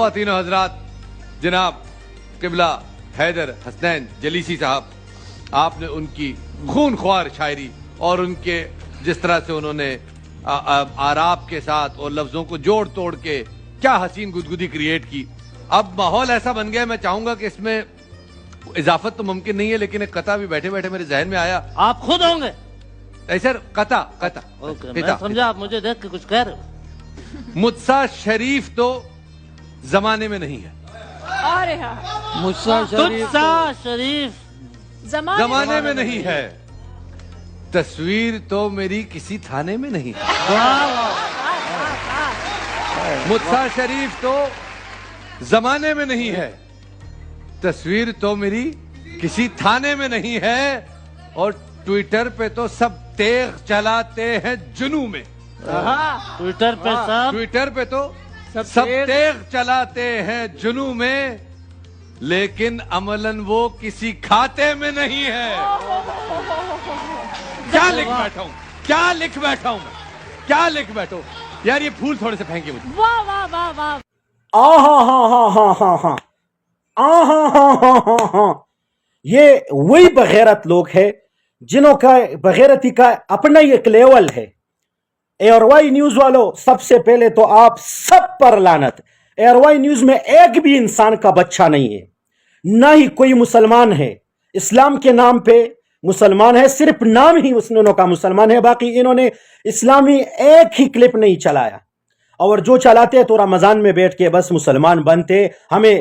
خواتین و حضرات، جناب قبلہ حیدر حسنین جلیسی صاحب، آپ نے ان کی خون خوار شاعری اور ان کے جس طرح سے انہوں نے آراب کے ساتھ اور لفظوں کو جوڑ توڑ کے کیا حسین گدگدی کریٹ کی. اب ماحول ایسا بن گیا، میں چاہوں گا کہ اس میں اضافت تو ممکن نہیں ہے، لیکن ایک قطع بھی بیٹھے بیٹھے میرے ذہن میں آیا. آپ خود ہوں گے سر؟ قطع میں سمجھا، آپ مجھے دیکھ کے کچھ کہہ رہے ہو. مجسا شریف تو زمانے میں نہیں ہے. مجسا شریف زمانے میں نہیں ہے. تصویر تو میری کسی تھانے میں نہیں ہے. مجسا شریف تو زمانے میں نہیں ہے، تصویر تو میری کسی تھانے میں نہیں ہے، اور ٹویٹر پہ تو سب تیغ چلاتے ہیں جنوں میں. ٹویٹر پہ تو سب تیغ چلاتے ہیں جنوں میں، لیکن عملاً وہ کسی کھاتے میں نہیں ہے. کیا لکھ بیٹھا ہوں، کیا لکھ بیٹھا ہوں میں، کیا لکھ بیٹھا ہوں یار. یہ پھول تھوڑے سے پھینکے مجھے. واہ واہ واہ واہ. یہ وہی بغیرت لوگ ہیں جنہوں کا بغیرتی کا اپنا ہی ایک لیول ہے. ایئر وائی نیوز والوں، سب سے پہلے تو آپ سب پر لعنت. ایئر وائی نیوز میں ایک بھی انسان کا بچہ نہیں ہے، نہ ہی کوئی مسلمان ہے. اسلام کے نام پہ مسلمان ہے، صرف نام ہی انہوں کا مسلمان ہے، باقی انہوں نے اسلامی ایک ہی کلپ نہیں چلایا. اور جو چلاتے تو رمضان میں بیٹھ کے بس مسلمان بنتے. ہمیں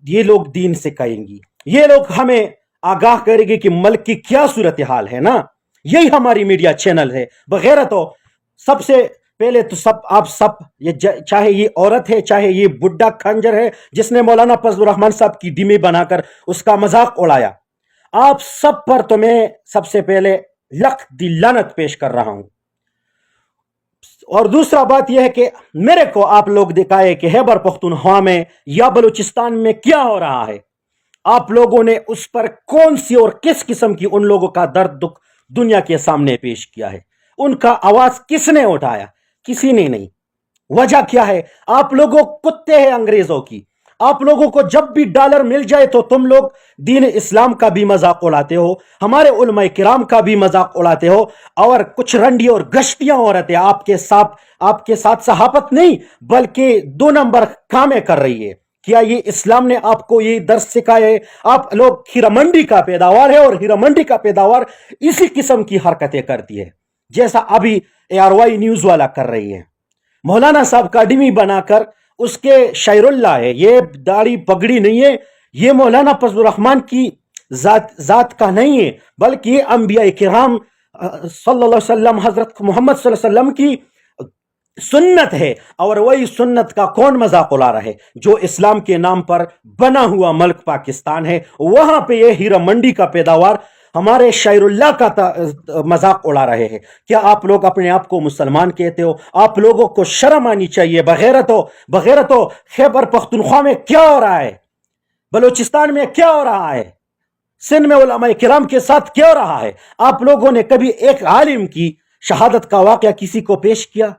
یہ لوگ دین سے کہیں گی، یہ لوگ ہمیں آگاہ کرے گی کہ ملک کی کیا صورتحال ہے نا. یہی ہماری میڈیا چینل ہے. بغیر تو سب سے پہلے تو آپ سب، چاہے یہ عورت ہے، چاہے یہ بڈھا خنجر ہے جس نے مولانا فضل الرحمان صاحب کی ڈمی بنا کر اس کا مذاق اڑایا، آپ سب پر تو میں سب سے پہلے لکھ دی لعنت پیش کر رہا ہوں. اور دوسرا بات یہ ہے کہ میرے کو آپ لوگ دکھائے کہ خیبر پختونخوا میں یا بلوچستان میں کیا ہو رہا ہے. آپ لوگوں نے اس پر کون سی اور کس قسم کی ان لوگوں کا درد دکھ دنیا کے سامنے پیش کیا ہے. ان کا آواز کس نے اٹھایا؟ کسی نے نہیں. وجہ کیا ہے؟ آپ لوگوں کتے ہیں انگریزوں کی. آپ لوگوں کو جب بھی ڈالر مل جائے تو تم لوگ دین اسلام کا بھی مذاق اڑاتے ہو، ہمارے علماء کرام کا بھی مذاق اڑاتے ہو، اور کچھ رنڈی اور گشتیاں عورتیں آپ کے ساتھ صحافت نہیں بلکہ 2 نمبر کامیں کر رہی ہے. کیا یہ اسلام نے آپ کو یہ درس سکھایا ہے؟ آپ لوگ ہیرا منڈی کا پیداوار ہے، اور ہیرا منڈی کا پیداوار اسی قسم کی حرکتیں کرتی ہے جیسا ابھی ایئر وائی نیوز والا کر رہی ہے. مولانا صاحب کا ڈمی بنا کر اس کے شاعر اللہ ہے، یہ داڑھی پگڑی نہیں ہے، یہ مولانا فضل الرحمان کی ذات کا نہیں ہے، بلکہ یہ انبیاء کرام صلی اللہ علیہ وسلم، حضرت محمد صلی اللہ علیہ وسلم کی سنت ہے. اور وہی سنت کا کون مذاق اڑا رہا ہے؟ جو اسلام کے نام پر بنا ہوا ملک پاکستان ہے، وہاں پہ یہ ہیرا منڈی کا پیداوار ہمارے شاعر اللہ کا مذاق اڑا رہے ہیں. کیا آپ لوگ اپنے آپ کو مسلمان کہتے ہو؟ آپ لوگوں کو شرم آنی چاہیے. بغیرتو خیبر پختونخوا میں کیا ہو رہا ہے؟ بلوچستان میں کیا ہو رہا ہے؟ سندھ میں علماء کرام کے ساتھ کیا ہو رہا ہے؟ آپ لوگوں نے کبھی ایک عالم کی شہادت کا واقعہ کسی کو پیش کیا؟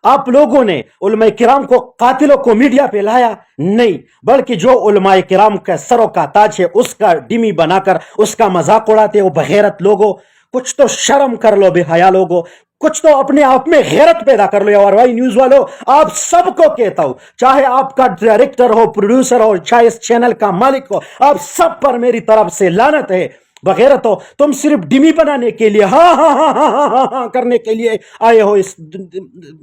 آپ لوگوں نے علماء کرام کو، قاتلوں کو میڈیا پہ لایا؟ نہیں، بلکہ جو علماء کرام کا سروں کا تاج ہے اس کا ڈمی بنا کر اس کا مذاق اڑاتے ہو. بغیرت لوگوں، کچھ تو شرم کر لو. بے حیا لوگوں، کچھ تو اپنے آپ میں غیرت پیدا کر لو. اور وائی نیوز والوں، آپ سب کو کہتا ہوں، چاہے آپ کا ڈائریکٹر ہو، پروڈیوسر ہو، چاہے اس چینل کا مالک ہو، آپ سب پر میری طرف سے لعنت ہے. بغیرتو، تم صرف ڈمی بنانے کے لیے ہاں کرنے کے لیے آئے ہو اس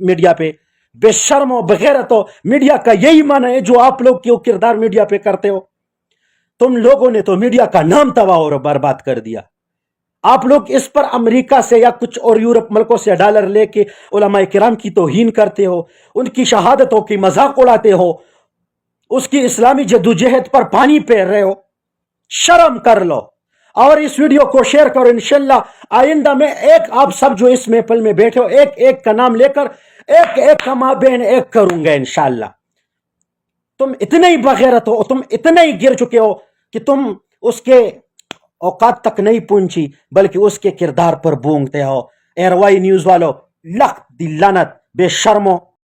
میڈیا پہ. بے شرم ہو. بغیرتو، میڈیا کا یہی معنی ہے جو آپ لوگ کیوں کردار میڈیا پہ کرتے ہو. تم لوگوں نے تو میڈیا کا نام تباہ اور برباد کر دیا. آپ لوگ اس پر امریکہ سے یا کچھ اور یورپ ملکوں سے ڈالر لے کے علماء کرام کی توہین کرتے ہو، ان کی شہادتوں کی مذاق اڑاتے ہو، اس کی اسلامی جدوجہد پر پانی پھیر رہے ہو. شرم کر لو. اور اس ویڈیو کو شیئر کرو. انشاءاللہ آئندہ میں ایک، آپ سب جو اس محفل میں بیٹھے ہو، ایک ایک کا نام لے کر ایک کا ماں بہن ایک کروں گا انشاءاللہ. تم اتنے ہی بغیرت ہو، تم اتنے ہی گر چکے ہو کہ تم اس کے اوقات تک نہیں پہنچی بلکہ اس کے کردار پر بونگتے ہو. ایئر وائی نیوز والو، لکھ دی لعنت. بے شرمو.